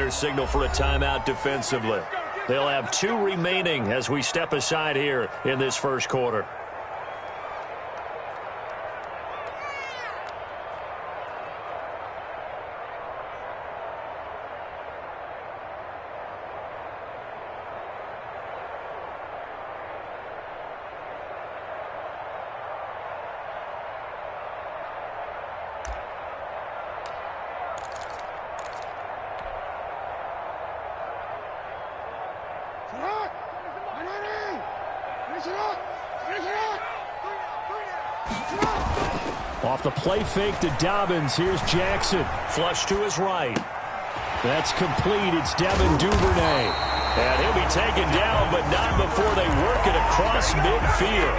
coordinator signal for a timeout defensively. They'll have 2 remaining as we step aside here in this first quarter. Off the play fake to Dobbins. Here's Jackson. Flush to his right. That's complete. It's Devin Duvernay. And he'll be taken down, but not before they work it across midfield.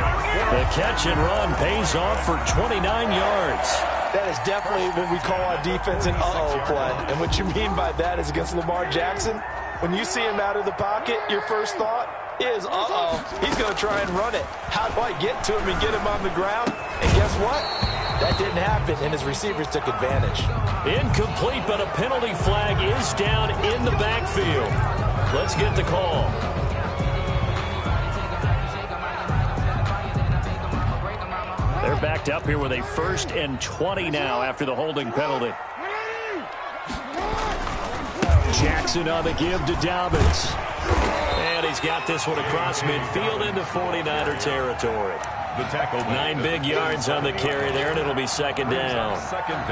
The catch and run pays off for 29 yards. That is definitely what we call our defense an uh-oh play. And what you mean by that is against Lamar Jackson, when you see him out of the pocket, your first thought is, uh-oh, he's going to try and run it. How do I get to him and get him on the ground? And guess what? That didn't happen, and his receivers took advantage. Incomplete, but a penalty flag is down in the backfield. Let's get the call. They're backed up here with a 1st and 20 now after the holding penalty. Jackson on the give to Dobbins. And he's got this one across midfield into 49er territory. 9 big yards on the carry there, and it'll be 2nd down.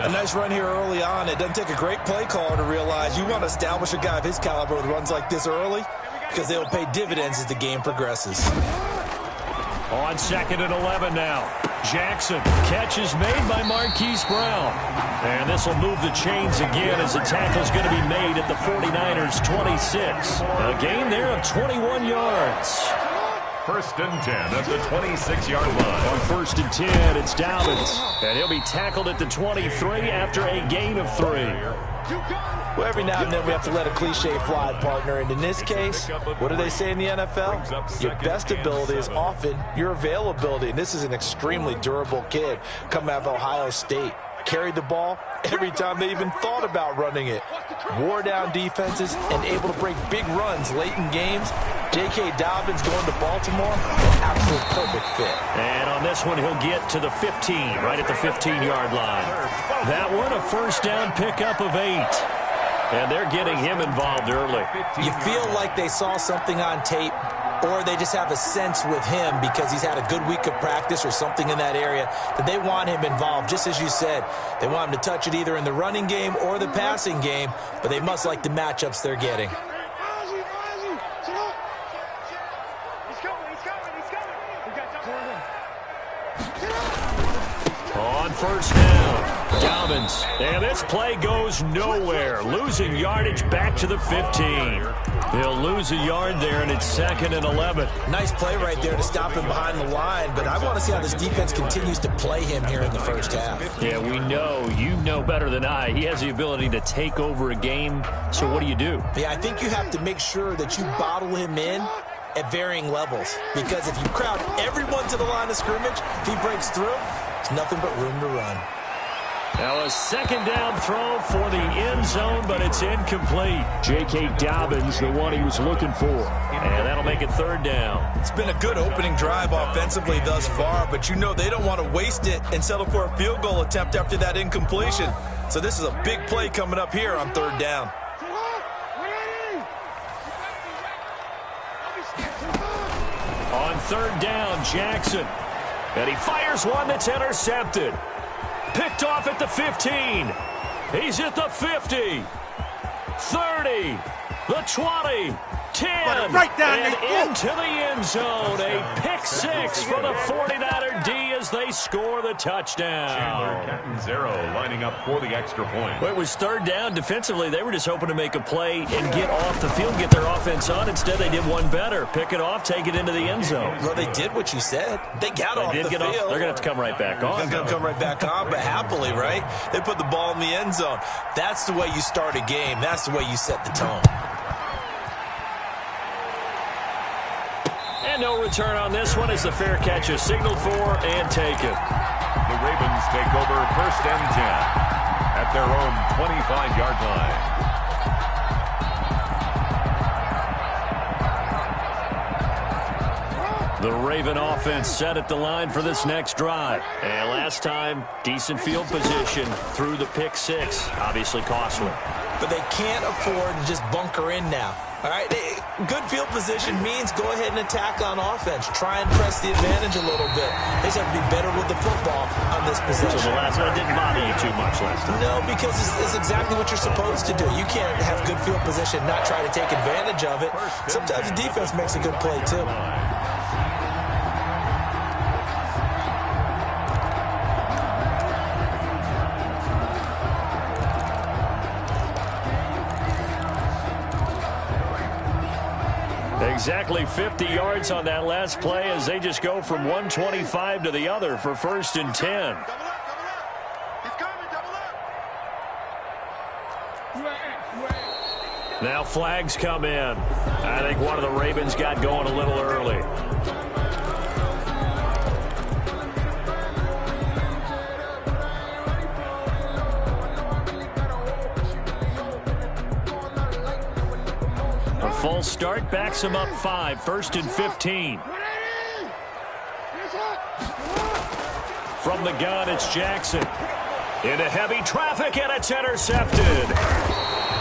A nice run here early on. It doesn't take a great play caller to realize you want to establish a guy of his caliber who runs like this early because they'll pay dividends as the game progresses. On 2nd and 11 now. Jackson. Catch is made by Marquise Brown. And this will move the chains again as the tackle's going to be made at the 49ers' 26. A gain there of 21 yards. 1st and 10 at the 26-yard line. On 1st and 10, it's Dobbins. And he'll be tackled at the 23 after a gain of 3. Well, every now and then we have to let a cliche fly, partner. And in this case, what do they say in the NFL? Your best ability is often your availability. And this is an extremely durable kid coming out of Ohio State. Carried the ball every time they even thought about running it. Wore down defenses and able to break big runs late in games. J.K. Dobbins going to Baltimore, an absolute perfect fit. And on this one, he'll get to the 15, right at the 15-yard line. That one, a 1st down pickup of 8. And they're getting him involved early. You feel like they saw something on tape, or they just have a sense with him because he's had a good week of practice or something in that area that they want him involved. Just as you said, they want him to touch it either in the running game or the passing game, but they must like the matchups they're getting. On 1st down, Dobbins. And this play goes nowhere. Losing yardage back to the 15. He'll lose a yard there, and it's 2nd and 11. Nice play right there to stop him behind the line, but I want to see how this defense continues to play him here in the 1st half. Yeah, we know. You know better than I. He has the ability to take over a game, so what do you do? Yeah, I think you have to make sure that you bottle him in at varying levels, because if you crowd everyone to the line of scrimmage, if he breaks through, there's nothing but room to run. Now a 2nd down throw for the end zone, but it's incomplete. J.K. Dobbins, the one he was looking for. And that'll make it 3rd down. It's been a good opening drive offensively thus far, but you know they don't want to waste it and settle for a field goal attempt after that incompletion. So this is a big play coming up here on 3rd down. On 3rd down, Jackson. And he fires one that's intercepted. Picked off at the 15. He's at the 50. 30. The 20. 10. Right down and into the end zone. A pick 6 for the 49er D as they score the touchdown. Chandler Catanzaro lining up for the extra point. Well, it was 3rd down. Defensively, they were just hoping to make a play and get off the field, get their offense on. Instead, they did one better. Pick it off, take it into the end zone. Well, they did what you said. They got off the field. They're going to have to come right back on. They're going to come right back on, but happily, right? They put the ball in the end zone. That's the way you start a game. That's the way you set the tone. And no return on this one as the fair catch is signaled for and taken. The Ravens take over 1st and 10 at their own 25-yard line. The Raven offense set at the line for this next drive. And last time, decent field position through the pick six. Obviously costly. But they can't afford to just bunker in now. All right, good field position means go ahead and attack on offense. Try and press the advantage a little bit. They just have to be better with the football on this possession. So the last one didn't bother you too much last time? No, because it's exactly what you're supposed to do. You can't have good field position and not try to take advantage of it. Sometimes the defense makes a good play, too. Exactly 50 yards on that last play as they just go from 125 to the other for 1st and 10. Now flags come in. I think one of the Ravens got going a little early. A false start backs him up 5, 1st and 15. From the gun, it's Jackson. Into heavy traffic, and it's intercepted.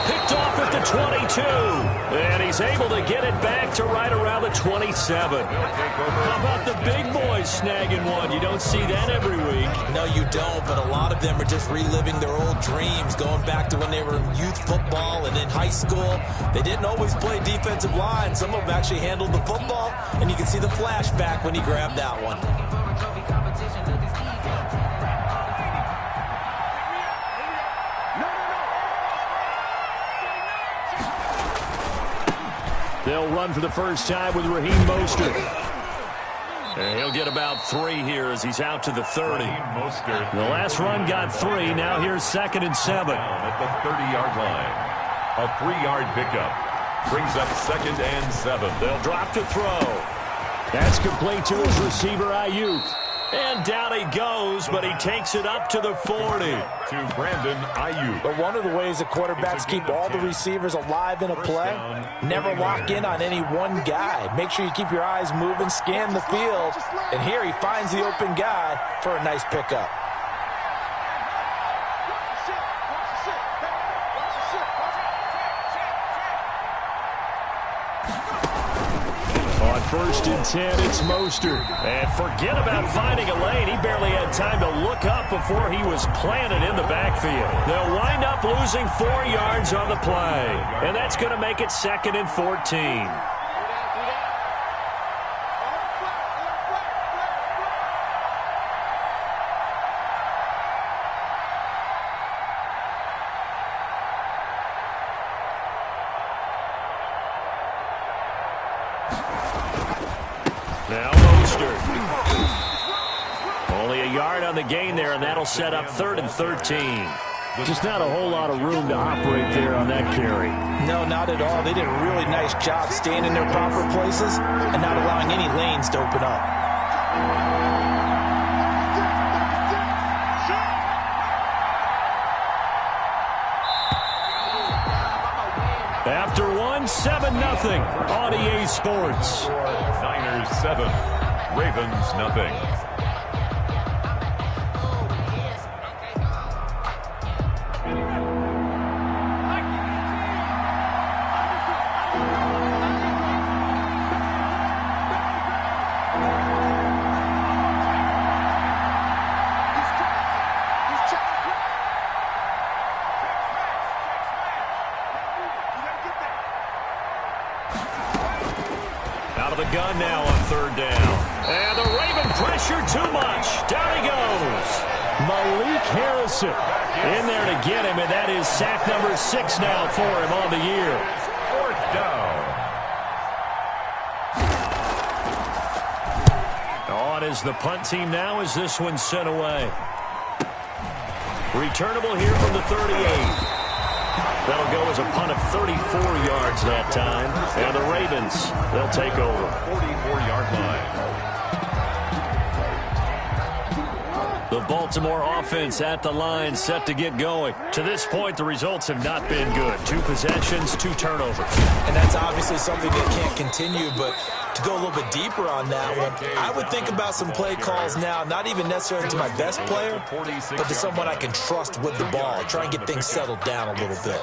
Picked off at the 22. And he's able to get it back to right around the 27. How about the big boys snagging one? You don't see that every week. No, you don't, but a lot of them are just reliving their old dreams, going back to when they were in youth football and in high school. They didn't always play defensive line. Some of them actually handled the football, and you can see the flashback when he grabbed that one. They'll run for the first time with Raheem Mostert. And he'll get about 3 here as he's out to the 30. The last run got 3. Now here's 2nd and 7. At the 30-yard line. A 3-yard pickup. Brings up 2nd and 7. They'll drop to throw. That's complete to his receiver, Ayuk. And down he goes, but he takes it up to the 40. To Brandon Ayuk. But one of the ways the quarterbacks keep all the receivers alive in a play, never lock in on any one guy. Make sure you keep your eyes moving, scan the field, and here he finds the open guy for a nice pickup. On 1st and 10, it's Mostert. And forget about finding a lane. He barely had time to look up before he was planted in the backfield. They'll wind up losing 4 yards on the play. And that's going to make it 2nd and 14. Now Mostert. Only a yard on the gain there, and that'll set up 3rd and 13. Just not a whole lot of room to operate there on that carry. No, not at all. They did a really nice job staying in their proper places and not allowing any lanes to open up. After 7-0 on EA Sports. Niners 7, Ravens nothing. Gun now on 3rd down. And the Raven pressure too much. Down he goes. Malik Harrison in there to get him, and that is sack number 6 now for him on the year. 4th down. On is the punt team now as this one's sent away. Returnable here from the 38. That'll go as a punt of 34 yards that time. And the Ravens, they'll take over. 44-yard line. The Baltimore offense at the line, set to get going. To this point, the results have not been good. 2 possessions, 2 turnovers. And that's obviously something that can't continue, but To go a little bit deeper on that one, I would think about some play calls now, not even necessarily to my best player, but to someone I can trust with the ball. Try and get things settled down a little bit.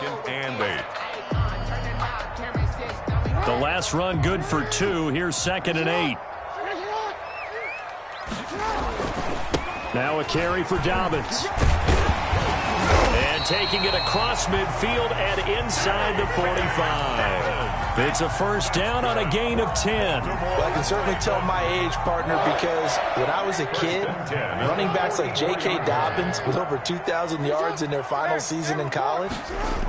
The last run good for 2. Here's 2nd and 8. Now a carry for Dobbins. And taking it across midfield and inside the 45. It's a first down on a gain of 10. Well, I can certainly tell my age, partner, because when I was a kid, running backs like J.K. Dobbins with over 2,000 yards in their final season in college,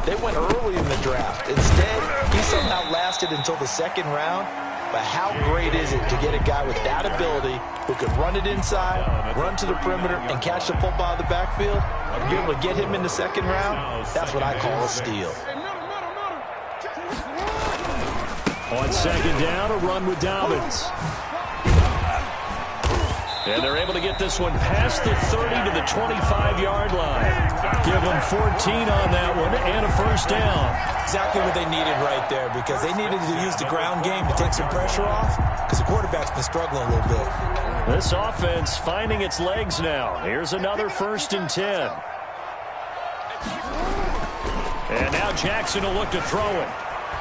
they went early in the draft. Instead, he somehow lasted until the 2nd round. But how great is it to get a guy with that ability who can run it inside, run to the perimeter, and catch the football out of the backfield? And be able to get him in the 2nd round? That's what I call a steal. On 2nd down, a run with Dobbins. And they're able to get this one past the 30 to the 25-yard line. Give them 14 on that one and a first down. Exactly what they needed right there, because they needed to use the ground game to take some pressure off, because the quarterback's been struggling a little bit. This offense finding its legs now. Here's another 1st and 10. And now Jackson will look to throw it.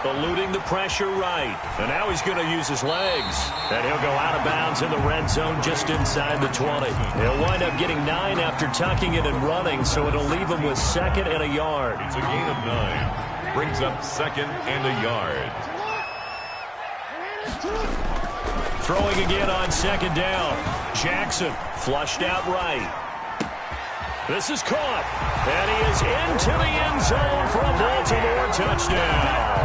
Eluding the pressure right. And now he's going to use his legs. And he'll go out of bounds in the red zone just inside the 20. He'll wind up getting 9 after tucking it and running, so it'll leave him with 2nd and a yard. It's a gain of 9. Brings up 2nd and a yard. Throwing again on 2nd down. Jackson flushed out right. This is caught. And he is into the end zone for a Baltimore touchdown.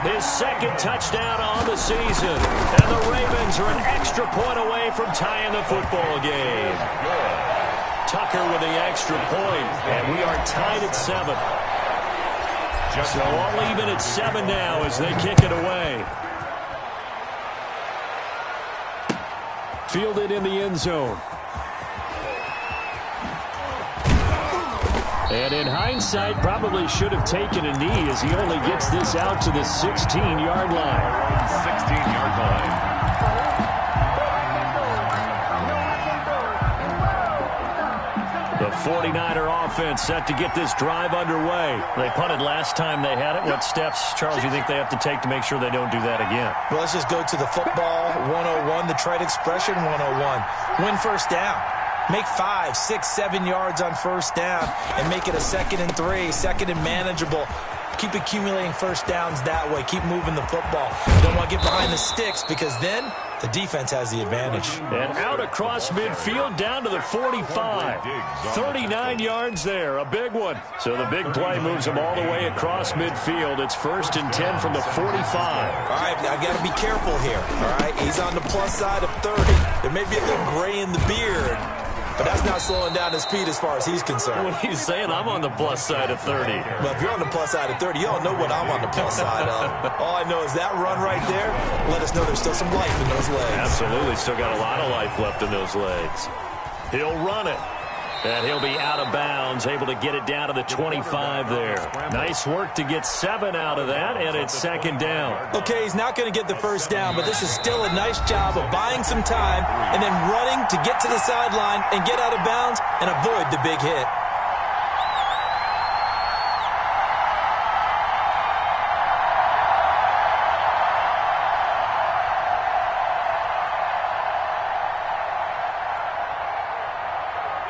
His 2nd touchdown on the season. And the Ravens are an extra point away from tying the football game. Tucker with the extra point, and we are tied at 7. So all even at 7 now as they kick it away. Fielded in the end zone. And in hindsight, probably should have taken a knee as he only gets this out to the 16-yard line. 16-yard line. The 49er offense set to get this drive underway. They punted last time they had it. What steps, Charles, you think they have to take to make sure they don't do that again? Well, let's just go to the football 101, the trade expression 101. Win first down. Make 5, 6, 7 yards on first down and make it a 2nd and 3, 2nd and manageable. Keep accumulating first downs that way. Keep moving the football. You don't want to get behind the sticks, because then the defense has the advantage. And out across midfield down to the 45. 39 yards there, a big one. So the big play moves them all the way across midfield. It's 1st and 10 from the 45. All right, I got to be careful here. All right, he's on the plus side of 30. There may be a little gray in the beard, but that's not slowing down his speed as far as he's concerned. What are you saying? I'm on the plus side of 30. Well, if you're on the plus side of 30, you don't know what I'm on the plus side of. All I know is that run right there let us know there's still some life in those legs. Absolutely. Still got a lot of life left in those legs. He'll run it. And he'll be out of bounds, able to get it down to the 25 there. Nice work to get 7 out of that, and it's 2nd down. Okay, he's not going to get the first down, but this is still a nice job of buying some time and then running to get to the sideline and get out of bounds and avoid the big hit.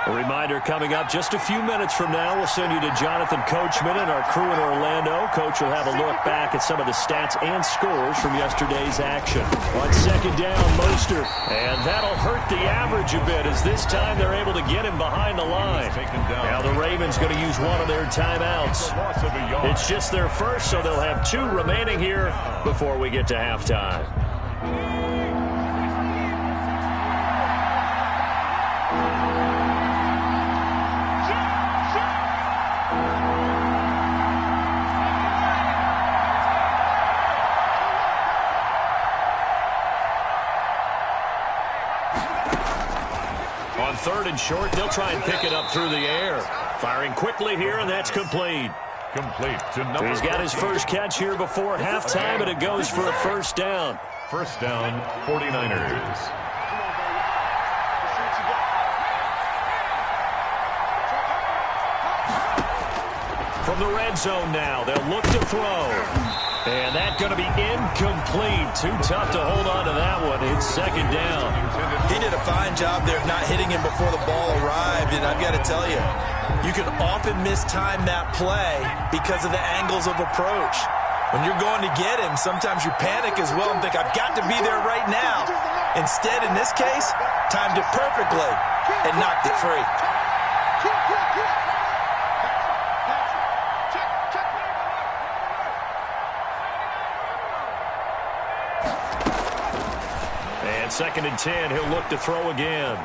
A reminder coming up just a few minutes from now, we'll send you to Jonathan Coachman and our crew in Orlando. Coach will have a look back at some of the stats and scores from yesterday's action. On 2nd down, Mostert. And that'll hurt the average a bit as this time they're able to get him behind the line. Now the Ravens going to use one of their timeouts. It's just their first, so they'll have 2 remaining here before we get to halftime. On 3rd and short, they'll try and pick it up through the air. Firing quickly here, and that's complete. complete to number He's got his first catch here before halftime, and it goes for a first down. First down, 49ers. From the red zone now, they'll look to throw. And that's going to be incomplete. Too tough to hold on to that one. It's second down. He did a fine job there of not hitting him before the ball arrived, and I've got to tell you, you can often mistime that play because of the angles of approach. When you're going to get him, sometimes you panic as well and think, I've got to be there right now. Instead, in this case, timed it perfectly and knocked it free. And second and 10, he'll look to throw again.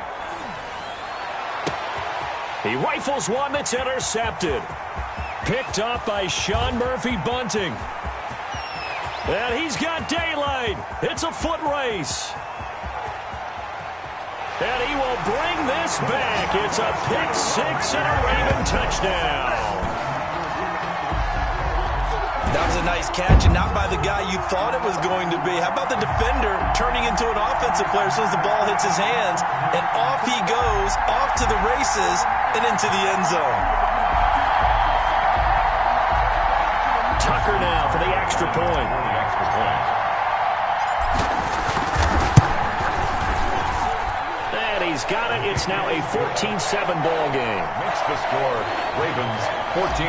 He rifles one that's intercepted. Picked up by Sean Murphy-Bunting. And he's got daylight. It's a foot race. And he will bring this back. It's a pick six and a Raven touchdown. That was a nice catch, and not by the guy you thought it was going to be. How about the defender turning into an offensive player as soon as the ball hits his hands, and off he goes, off to the races, and into the end zone. Tucker now for the extra point. And he's got it. It's now a 14-7 ball game. Makes the score Ravens 14,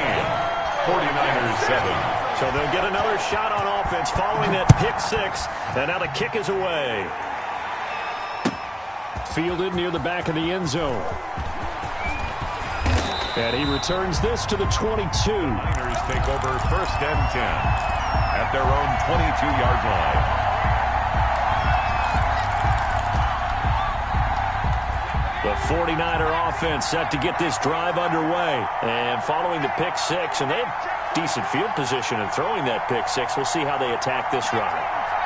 49ers 7. So they'll get another shot on offense following that pick six. And now the kick is away. Fielded near the back of the end zone. And he returns this to the 22. Niners take over first and 10 at their own 22-yard line. The 49er offense set to get this drive underway. And following the pick six, and they have decent field position in throwing that pick six. We'll see how they attack this drive.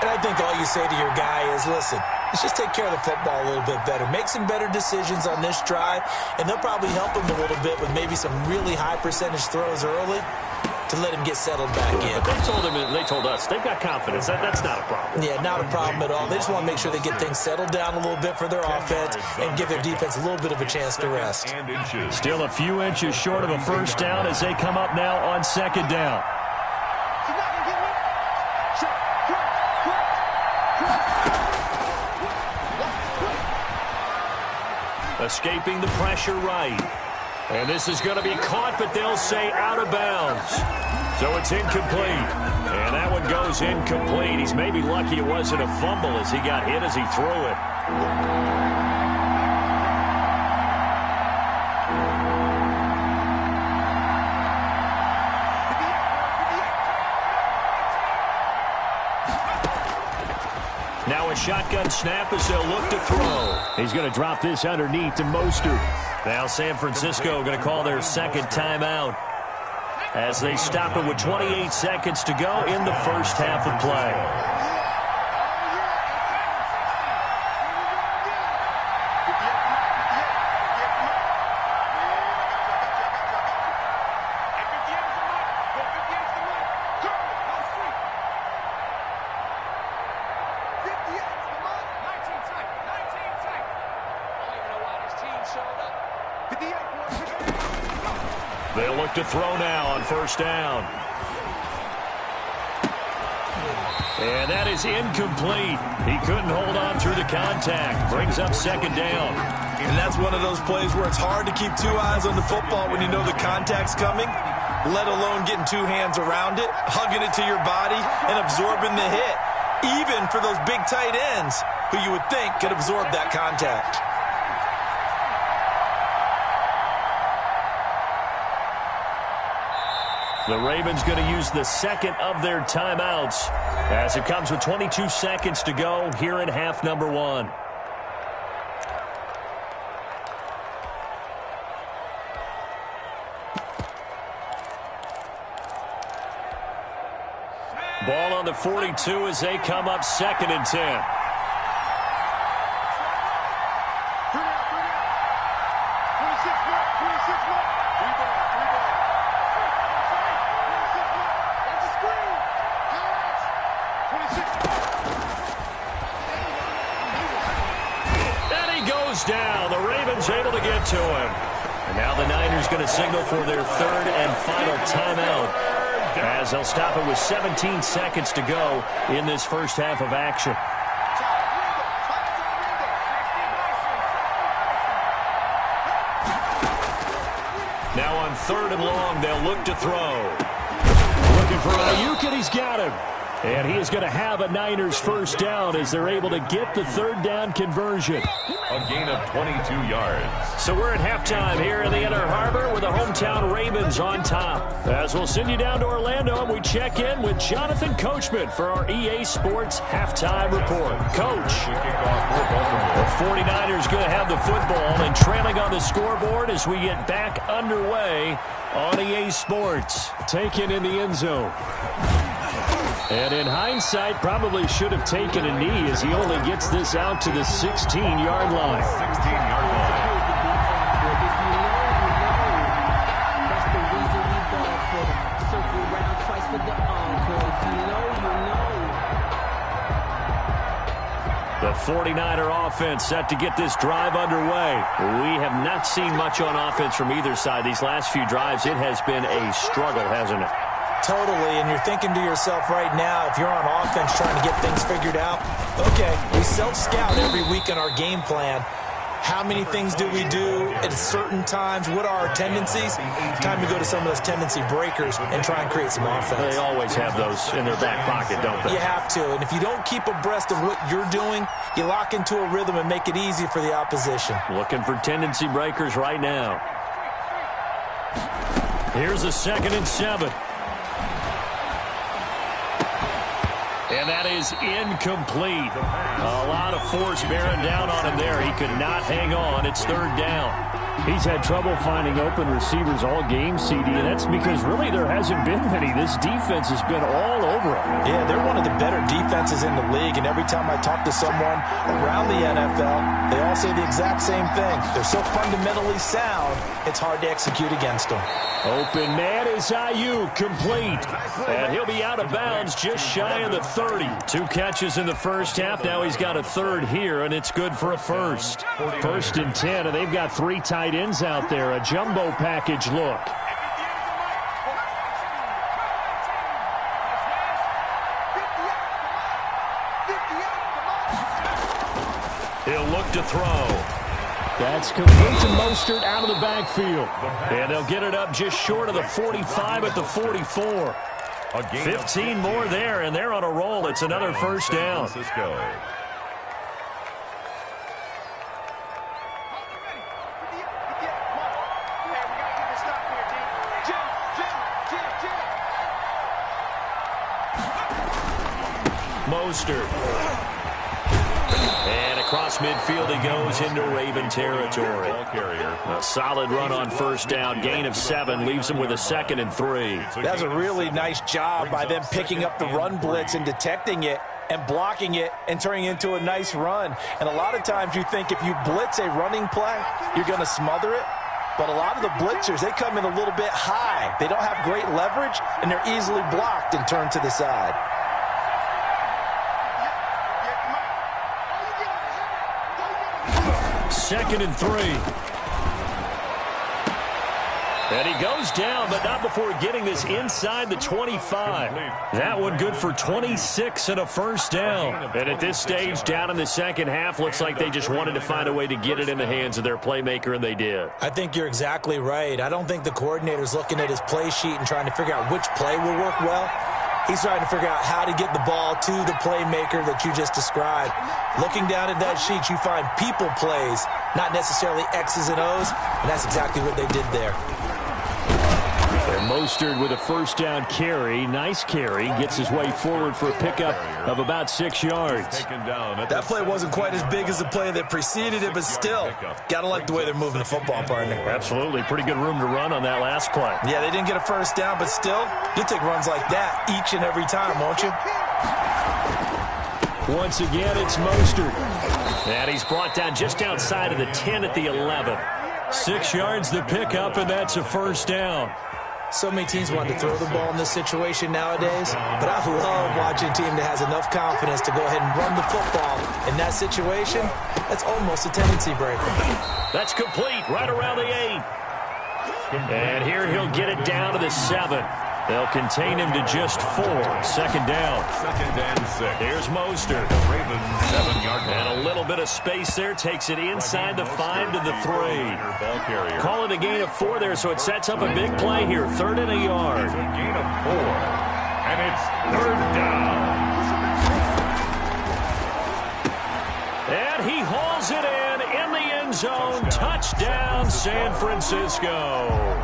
And I think all you say to your guy is, listen, let's just take care of the football a little bit better. Make some better decisions on this drive, and they'll probably help him a little bit with maybe some really high percentage throws early to let him get settled back in. But they told us they've got confidence. That's not a problem. Yeah, not a problem at all. They just want to make sure they get things settled down a little bit for their offense and give their defense a little bit of a chance to rest. Still a few inches short of a first down as they come up now on second down. Escaping the pressure right. And this is going to be caught, but they'll say out of bounds. So it's incomplete. And that one goes incomplete. He's maybe lucky it wasn't a fumble as he got hit as he threw it. Now a shotgun snap as they'll look to throw. He's going to drop this underneath to Mostert. Now San Francisco going to call their second timeout as they stop it with 28 seconds to go in the first half of play. They'll look to throw now on first down. And that is incomplete. He couldn't hold on through the contact. Brings up second down. And that's one of those plays where it's hard to keep two eyes on the football when you know the contact's coming, let alone getting two hands around it, hugging it to your body, and absorbing the hit. Even for those big tight ends who you would think could absorb that contact. The Ravens going to use the second of their timeouts as it comes with 22 seconds to go here in half number one. Ball on the 42 as they come up second and 10. And he goes down. The Ravens able to get to him. And now the Niners going to signal for their third and final timeout, as they'll stop it with 17 seconds to go in this first half of action. Now on third and long, they'll look to throw. Looking for Ayuk, and he's got him. And he is going to have a Niners first down as they're able to get the third down conversion. A gain of 22 yards. So we're at halftime here in the Inner Harbor with the hometown Ravens on top. As we'll send you down to Orlando, and we check in with Jonathan Coachman for our EA Sports Halftime Report. Coach, the 49ers going to have the football and trailing on the scoreboard as we get back underway on EA Sports. Taken in the end zone. And in hindsight, probably should have taken a knee as he only gets this out to the 16-yard line. 16-yard line. The 49er offense set to get this drive underway. We have not seen much on offense from either side. These last few drives, it has been a struggle, hasn't it? Totally, and you're thinking to yourself right now, if you're on offense trying to get things figured out, okay, we self-scout every week in our game plan. How many things do we do at certain times? What are our tendencies? Time to go to some of those tendency breakers and try and create some offense. They always have those in their back pocket, don't they? You have to, and if you don't keep abreast of what you're doing, you lock into a rhythm and make it easy for the opposition. Looking for tendency breakers right now. Here's a 2nd and 7. And that is incomplete. A lot of force bearing down on him there. He could not hang on. It's third down. He's had trouble finding open receivers all game, CD, and that's because really there hasn't been many. This defense has been all over him. Yeah, they're one of the better defenses in the league, and every time I talk to someone around the NFL, they all say the exact same thing. They're so fundamentally sound, it's hard to execute against them. Open man is Ayuk, complete. And he'll be out of bounds just shy of the 30. 2 catches in the first half. Now he's got a third here, and it's good for a first. 1st and 10, and they've got 3 tight ends out there. A jumbo package look. He'll look to throw. That's complete to Mostert out of the backfield. And they'll get it up just short of the 45 at the 44. 15 more there, and they're on a roll. It's another first down. Mostert. And across midfield he goes into Raven territory. A solid run on first down. Gain of 7 leaves him with a 2nd and 3. That's a really nice job by them picking up the run blitz and detecting it and blocking it and turning it into a nice run. And a lot of times you think if you blitz a running play, you're going to smother it. But a lot of the blitzers, they come in a little bit high. They don't have great leverage, and they're easily blocked and turned to the side. 2nd and 3. And he goes down, but not before getting this inside the 25. That one good for 26 and a first down. And at this stage, down in the second half, looks like they just wanted to find a way to get it in the hands of their playmaker, and they did. I think you're exactly right. I don't think the coordinator's looking at his play sheet and trying to figure out which play will work well. He's trying to figure out how to get the ball to the playmaker that you just described. Looking down at that sheet, you find people plays, not necessarily X's and O's, and that's exactly what they did there. And Mostert with a first down carry. Nice carry. Gets his way forward for a pickup of about 6 yards. That play wasn't quite as big as the play that preceded it, but still, got to like the way they're moving the football, partner. Absolutely. Pretty good room to run on that last play. Yeah, they didn't get a first down, but still, you'll take runs like that each and every time, won't you? Once again, it's Mostert. And he's brought down just outside of the 10 at the 11. 6 yards the pickup, and that's a first down. So many teams want to throw the ball in this situation nowadays, but I love watching a team that has enough confidence to go ahead and run the football. In that situation, that's almost a tendency breaker. That's complete right around the 8. And here he'll get it down to the 7. They'll contain him to just 4. Second down. Second and 6. Here's Mostert. Ravens 7-yard line. And a little bit of space there. Takes it inside the 5 to the 3. Ball carrier. Call it a gain of 4 there, so it sets up a big play here. 3rd and a yard. A gain of 4. And it's 3rd down. And he hauls it in the end zone. Touchdown, San Francisco.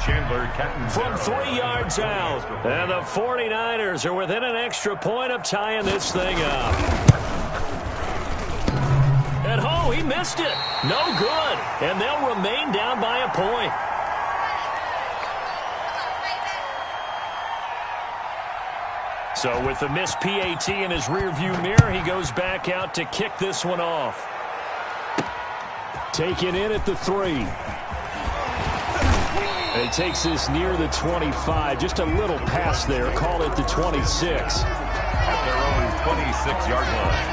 Chandler from 3 yards out. And the 49ers are within an extra point of tying this thing up. And oh, he missed it. No good. And they'll remain down by a point. So with the missed PAT in his rearview mirror, he goes back out to kick this one off. Taken in at the 3. He takes this near the 25. Just a little pass there. Call it the 26. At their own 26-yard line.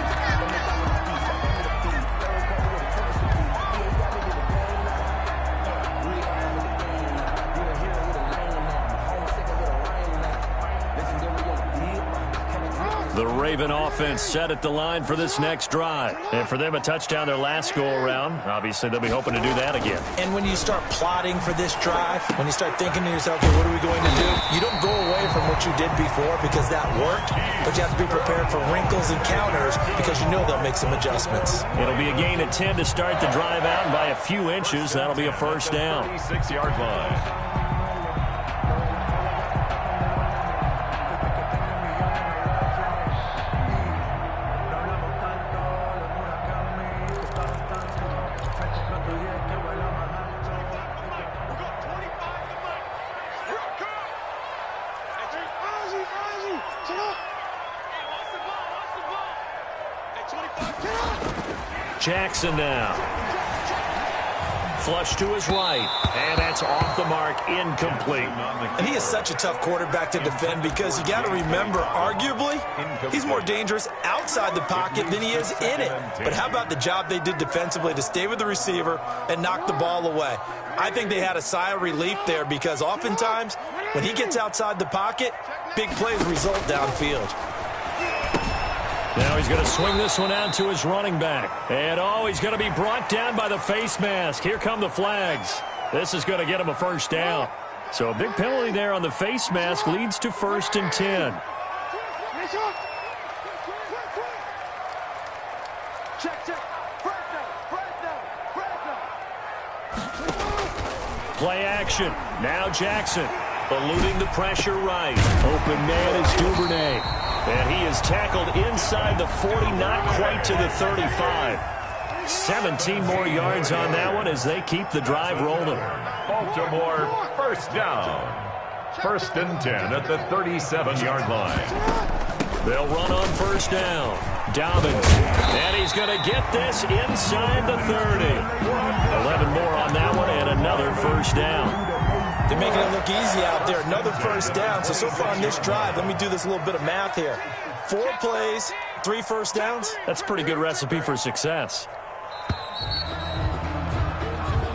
The Raven offense set at the line for this next drive. And for them, a touchdown their last go-around. Obviously, they'll be hoping to do that again. And when you start plotting for this drive, when you start thinking to yourself, okay, what are we going to do? You don't go away from what you did before because that worked, but you have to be prepared for wrinkles and counters because you know they'll make some adjustments. It'll be a gain of 10 to start the drive out, and by a few inches, that'll be a first down. 36-yard line. Jackson now. Flush to his right. And that's off the mark, incomplete. And he is such a tough quarterback to defend because you got to remember, arguably, he's more dangerous outside the pocket than he is in it. But how about the job they did defensively to stay with the receiver and knock the ball away? I think they had a sigh of relief there because oftentimes when he gets outside the pocket, big plays result downfield. Now he's going to swing this one out to his running back. And, oh, he's going to be brought down by the face mask. Here come the flags. This is going to get him a first down. So a big penalty there on the face mask leads to 1st and 10. Play action. Now Jackson eluding the pressure right. Open man is Duvernay. And he is tackled inside the 40, not quite to the 35. 17 more yards on that one as they keep the drive rolling. Baltimore, first down. 1st and 10 at the 37-yard line. They'll run on first down. Dobbins. And he's going to get this inside the 30. 11 more on that one and another first down. They're making it look easy out there. Another first down. So far on this drive, let me do this little bit of math here. 4 plays, 3 first downs. That's a pretty good recipe for success.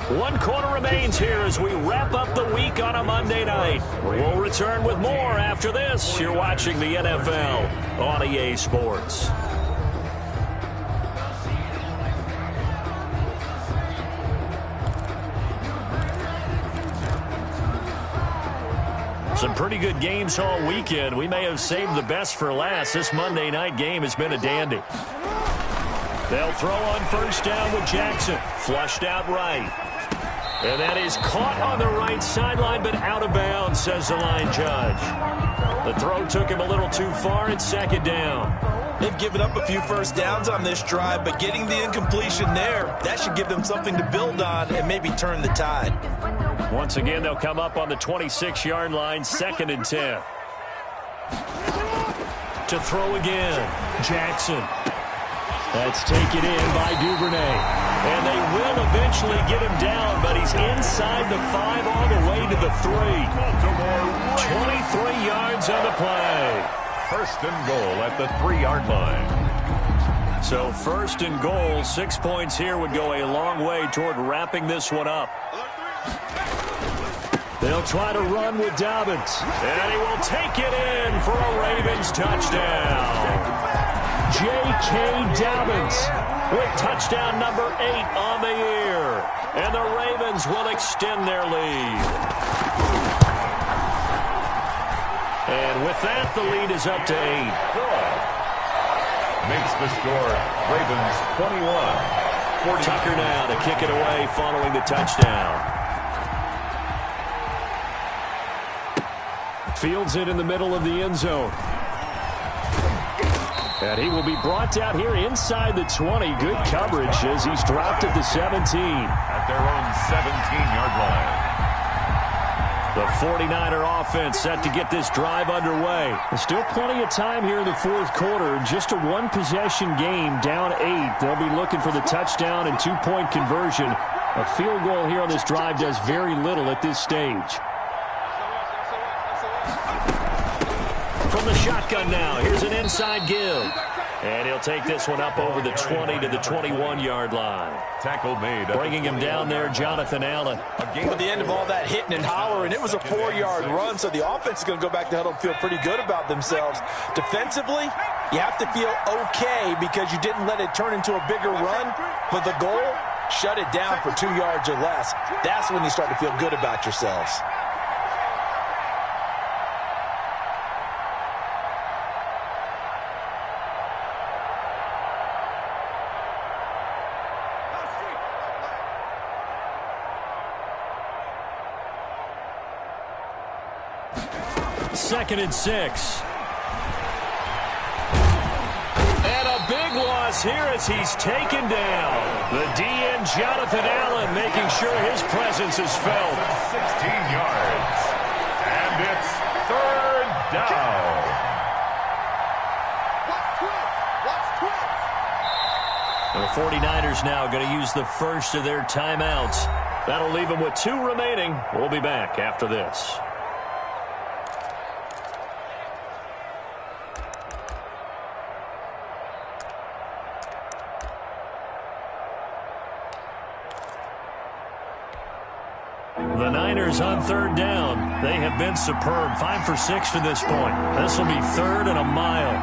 1 quarter remains here as we wrap up the week on a Monday night. We'll return with more after this. You're watching the NFL on EA Sports. Some pretty good games all weekend. We may have saved the best for last. This Monday night game has been a dandy. They'll throw on first down with Jackson. Flushed out right. And that is caught on the right sideline, but out of bounds, says the line judge. The throw took him a little too far. It's 2nd down. They've given up a few first downs on this drive, but getting the incompletion there, that should give them something to build on and maybe turn the tide. Once again, they'll come up on the 26-yard line, 2nd and 10. To throw again, Jackson. That's taken in by Duvernay. And they will eventually get him down, but he's inside the 5 all the way to the 3. 23 yards on the play. First and goal at the 3-yard line. So first and goal, 6 points here would go a long way toward wrapping this one up. They'll try to run with Dobbins. And he will take it in for a Ravens touchdown. J.K. Dobbins with touchdown number 8 on the year. And the Ravens will extend their lead. And with that, the lead is up to 8. Makes the score Ravens 21. Tucker now to kick it away following the touchdown. Fields it in the middle of the end zone. And he will be brought down here inside the 20. Good coverage as he's dropped at the 17. At their own 17-yard line. The 49er offense set to get this drive underway. There's still plenty of time here in the fourth quarter. Just a one-possession game, down 8. They'll be looking for the touchdown and 2-point conversion. A field goal here on this drive does very little at this stage. From the shotgun now, here's an inside give. And he'll take this one up over the 20 to the 21-yard line. Tackle made. Bringing him down there, Jonathan Allen. At the end of all that hitting and hollering, it was a 4-yard run, so the offense is going to go back to huddle and feel pretty good about themselves. Defensively, you have to feel okay because you didn't let it turn into a bigger run, but the goal, shut it down for 2 yards or less. That's when you start to feel good about yourselves. Second and 6. And a big loss here as he's taken down. The DN, Jonathan Allen, making sure his presence is felt. 16 yards. And it's third down. The 49ers now going to use the first of their timeouts. That'll leave them with 2 remaining. We'll be back after this. The Niners on third down. They have been superb. 5 for 6 to this point. This will be 3rd and a mile.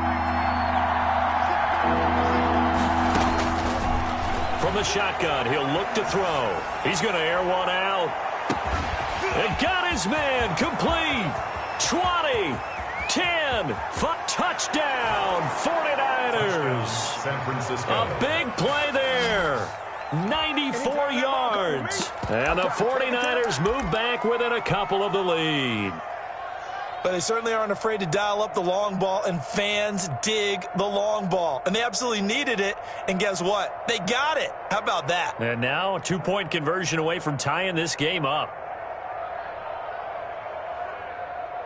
From the shotgun, he'll look to throw. He's going to air one out. And got his man complete. 20, 10, touchdown, 49ers. San Francisco. A big play there. 94 yards. And the 49ers move back within a couple of the lead. But they certainly aren't afraid to dial up the long ball, and fans dig the long ball. And they absolutely needed it, and guess what? They got it. How about that? And now a 2-point conversion away from tying this game up.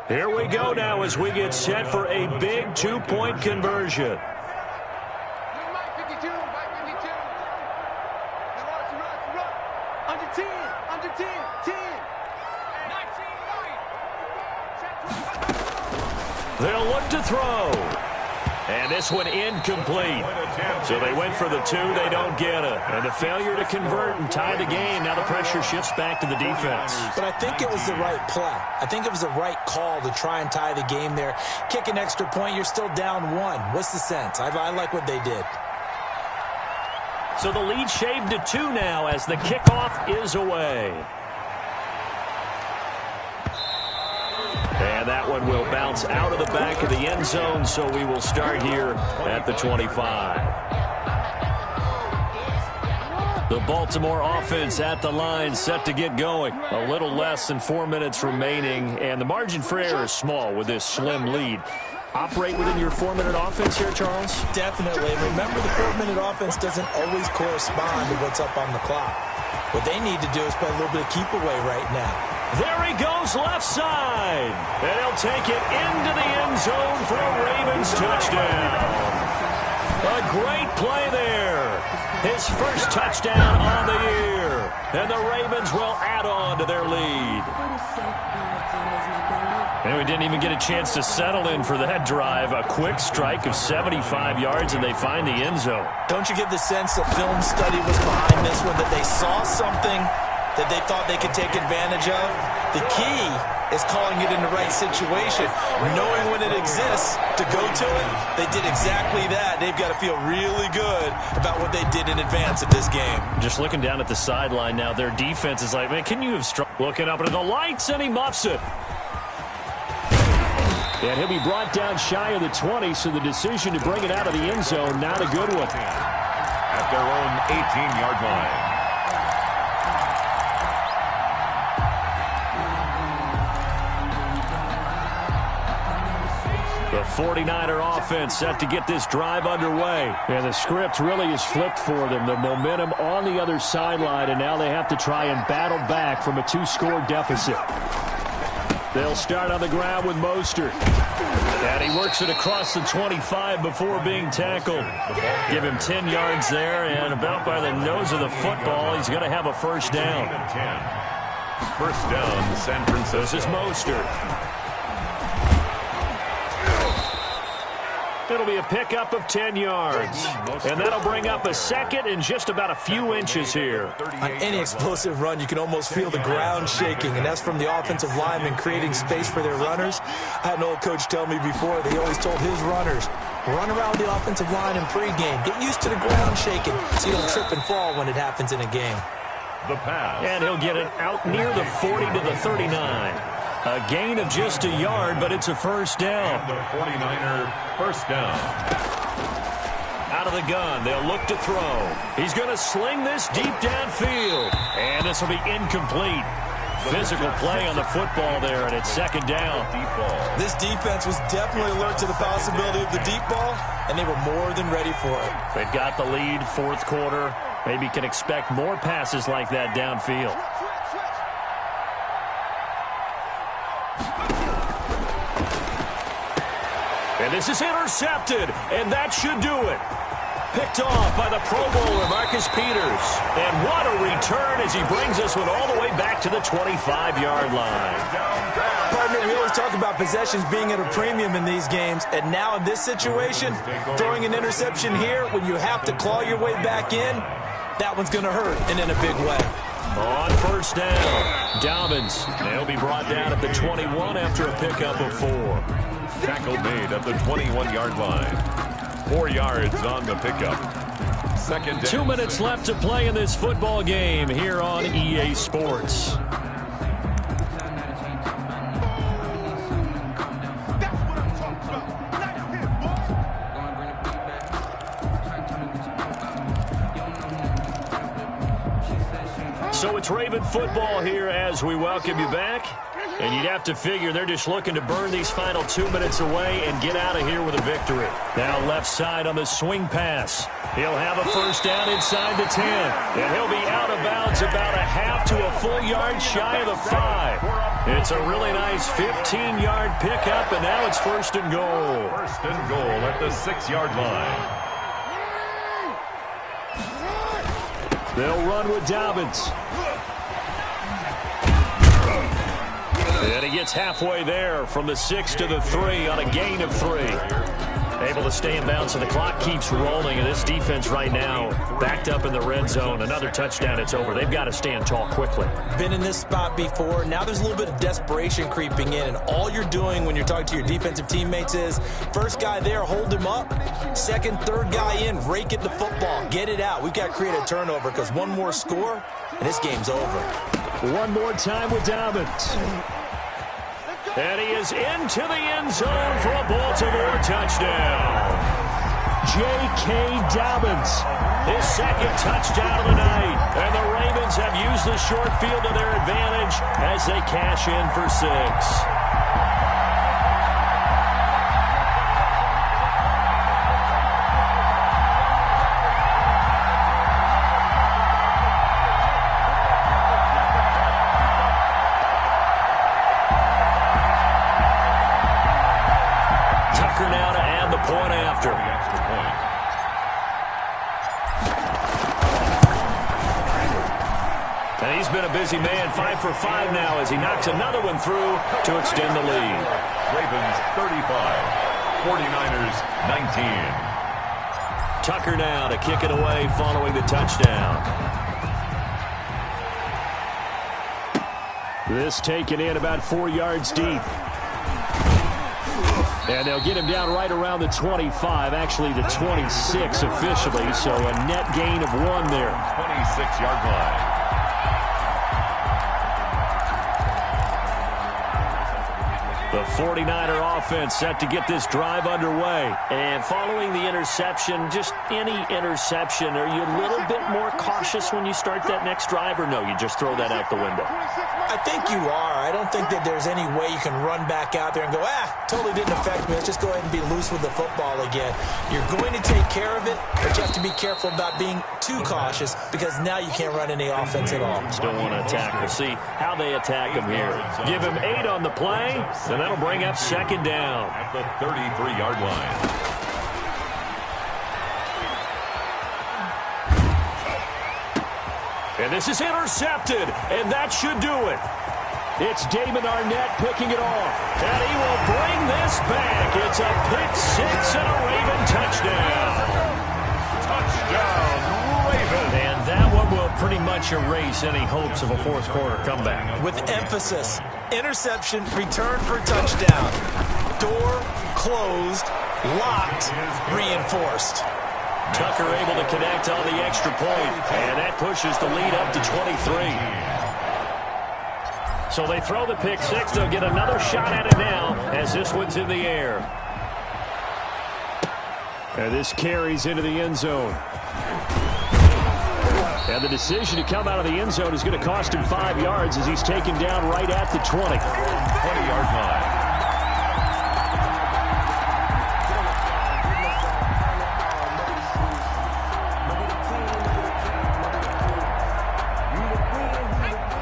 Here we go now as we get set for a big 2-point conversion. They'll look to throw. And this one incomplete. So they went for the 2. They don't get it. And the failure to convert and tie the game. Now the pressure shifts back to the defense. But I think it was the right play. I think it was the right call to try and tie the game there. Kick an extra point. You're still down 1. What's the sense? I like what they did. So the lead shaved to 2 now as the kickoff is away. And that one will bounce out of the back of the end zone, so we will start here at the 25. The Baltimore offense at the line, set to get going. A little less than 4 minutes remaining, and the margin for error is small with this slim lead. Operate within your 4-minute offense here, Charles? Definitely. Remember, the 4-minute offense doesn't always correspond to what's up on the clock. What they need to do is play a little bit of keep away right now. There he goes left side. And he'll take it into the end zone for a Ravens touchdown. A great play there. His first touchdown on the year. And the Ravens will add on to their lead. And we didn't even get a chance to settle in for that drive. A quick strike of 75 yards, and they find the end zone. Don't you get the sense that film study was behind this one, that they saw something that they thought they could take advantage of? The key is calling it in the right situation, knowing when it exists to go to it. They did exactly that. They've got to feel really good about what they did in advance of this game. Just looking down at the sideline now, their defense is like, man, can you have struck? Looking up into the lights, and he muffs it. And he'll be brought down shy of the 20, so the decision to bring it out of the end zone, not a good one. At their own 18-yard line. The 49er offense set to get this drive underway. And the script really is flipped for them. The momentum on the other sideline, and now they have to try and battle back from a 2-score deficit. They'll start on the ground with Mostert. And he works it across the 25 before being tackled. Give him 10 yards there, and about by the nose of the football, he's going to have a first down. First down, San Francisco. This is Mostert. It'll be a pickup of 10 yards. And that'll bring up a second in just about a few inches here. On any explosive run, you can almost feel the ground shaking, and that's from the offensive linemen creating space for their runners. I had an old coach tell me before, he always told his runners, run around the offensive line in pregame. Get used to the ground shaking so you don't trip and fall when it happens in a game. The pass. And he'll get it out near the 40 to the 39. A gain of just a yard, but it's a first down. The 49er first down. Out of the gun, they'll look to throw. He's going to sling this deep downfield. And this will be incomplete. Physical play on the football there, and it's second down. This defense was definitely alert to the possibility of the deep ball, and they were more than ready for it. They've got the lead, fourth quarter. Maybe can expect more passes like that downfield. And this is intercepted, and that should do it. Picked off by the Pro Bowler, Marcus Peters. And what a return as he brings us one all the way back to the 25-yard line. Partner, we always talk about possessions being at a premium in these games, and now in this situation, throwing an interception here when you have to claw your way back in, that one's going to hurt, and in a big way. On first down, Dobbins. They'll be brought down at the 21 after a pickup of 4. Tackle made at the 21-yard line. 4 yards on the pickup. Second down. 2 minutes left to play in this football game here on EA Sports. So it's Raven football here as we welcome you back. And you'd have to figure they're just looking to burn these final 2 minutes away and get out of here with a victory. Now left side on the swing pass. He'll have a first down inside the 10. And he'll be out of bounds about a half to a full yard shy of the 5. It's a really nice 15-yard pickup, and now it's first and goal. First and goal at the 6-yard line. They'll run with Dobbins. And he gets halfway there from the 6 to the 3 on a gain of 3. Able to stay in bounds, so the clock keeps rolling. And this defense right now backed up in the red zone. Another touchdown, it's over. They've got to stand tall quickly. Been in this spot before. Now there's a little bit of desperation creeping in. And all you're doing when you're talking to your defensive teammates is, first guy there, hold him up. Second, third guy in, rake at the football. Get it out. We've got to create a turnover because one more score, and this game's over. One more time with Dobbins. And he is into the end zone for a Baltimore touchdown. J.K. Dobbins. His second touchdown of the night. And the Ravens have used the short field to their advantage as they cash in for 6. He's been a busy man, 5 for 5 now as he knocks another one through to extend the lead. Ravens 35, 49ers 19. Tucker now to kick it away following the touchdown. This taken in about 4 yards deep. And they'll get him down right around the 25, actually the 26 officially, so a net gain of 1 there. 26-yard line. The 49er offense set to get this drive underway. And following the interception, just any interception, are you a little bit more cautious when you start that next drive, or no, you just throw that out the window? I think you are. I don't think that there's any way you can run back out there and go, totally didn't affect me. Let's just go ahead and be loose with the football again. You're going to take care of it, but you have to be careful about being too cautious because now you can't run any offense at all. Still want to attack. We'll see how they attack him here. Give him 8 on the play, and that'll bring up second down. At the 33-yard line. And this is intercepted, and that should do it. It's Damon Arnett picking it off. And he will bring this back. It's a pick 6 and a Raven touchdown. Touchdown, Ravens. And that one will pretty much erase any hopes of a fourth-quarter comeback. With emphasis, interception, return for touchdown. Door closed, locked, reinforced. Tucker able to connect on the extra point, and that pushes the lead up to 23. So they throw the pick 6. They'll get another shot at it now as this one's in the air. And this carries into the end zone. And the decision to come out of the end zone is going to cost him 5 yards as he's taken down right at the 20. 20-yard line.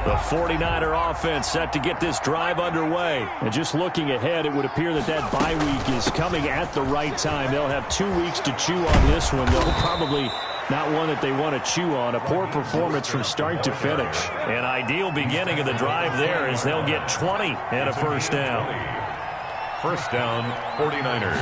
The 49er offense set to get this drive underway. And just looking ahead, it would appear that that bye week is coming at the right time. They'll have 2 weeks to chew on this one. They'll probably not one that they want to chew on. A poor performance from start to finish. An ideal beginning of the drive there as they'll get 20 and a first down. First down, 49ers.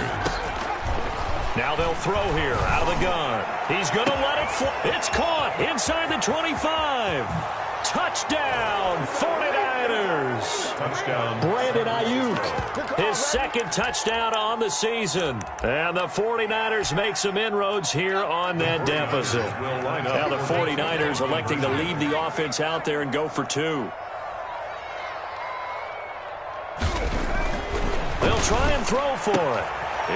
Now they'll throw here out of the gun. He's going to let it fly. It's caught inside the 25. Touchdown, 49ers. Touchdown, Brandon Ayuk. His second touchdown on the season. And the 49ers make some inroads here on that deficit. Now the 49ers electing to leave the offense out there and go for 2. They'll try and throw for it.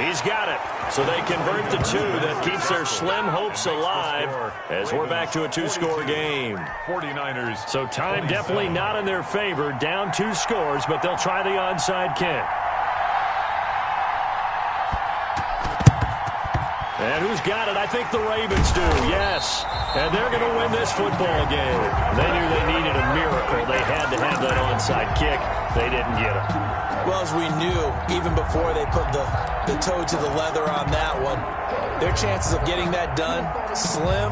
He's got it. So they convert the 2. That keeps their slim hopes alive as we're back to a 2-score game. 49ers. So time definitely not in their favor. Down 2 scores, but they'll try the onside kick. And who's got it? I think the Ravens do, yes. And they're going to win this football game. They knew they needed a miracle. They had to have that onside kick. They didn't get it. Well, as we knew, even before they put the toe to the leather on that one, their chances of getting that done, slim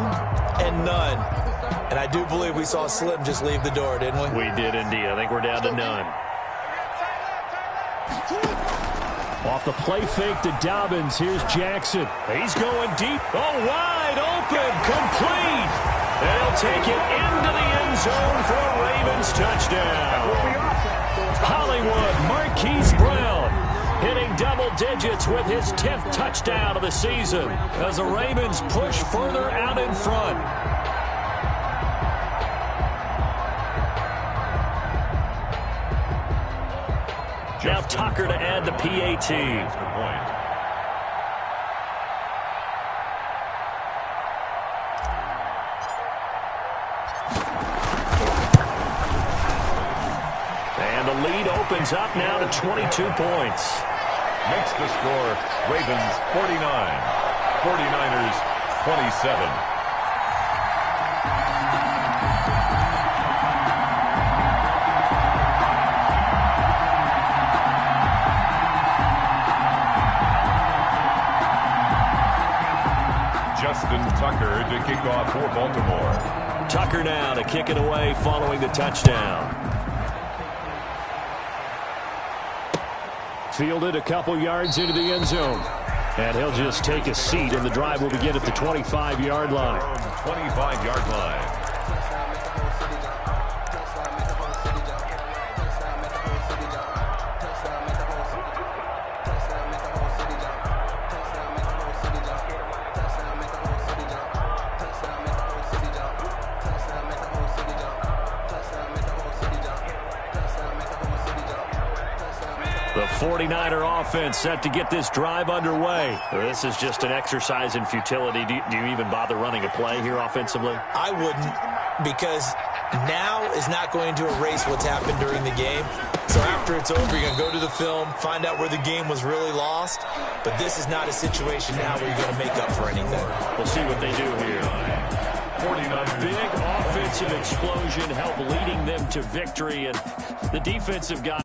and none. And I do believe we saw Slim just leave the door, didn't we? We did indeed. I think we're down to none. Off the play fake to Dobbins. Here's Jackson. He's going deep. Oh, wide open. Complete. And he'll take it into the end zone for a Ravens touchdown. Hollywood, Marquise Brown hitting double digits with his 10th touchdown of the season as the Ravens push further out in front. Now Tucker to add the PAT. And the lead opens up now to 22 points. Makes the score Ravens 49, 49ers 27. Justin Tucker to kick off for Baltimore. Tucker now to kick it away following the touchdown. Fielded a couple yards into the end zone. And he'll just take a seat, and the drive will begin at the 25-yard line. 25-yard line. The 49er offense set to get this drive underway. This is just an exercise in futility. Do you even bother running a play here offensively? I wouldn't, because now is not going to erase what's happened during the game. So after it's over, you're going to go to the film, find out where the game was really lost. But this is not a situation now where you're going to make up for anything. We'll see what they do here. A big offensive explosion helped leading them to victory, and the defensive guy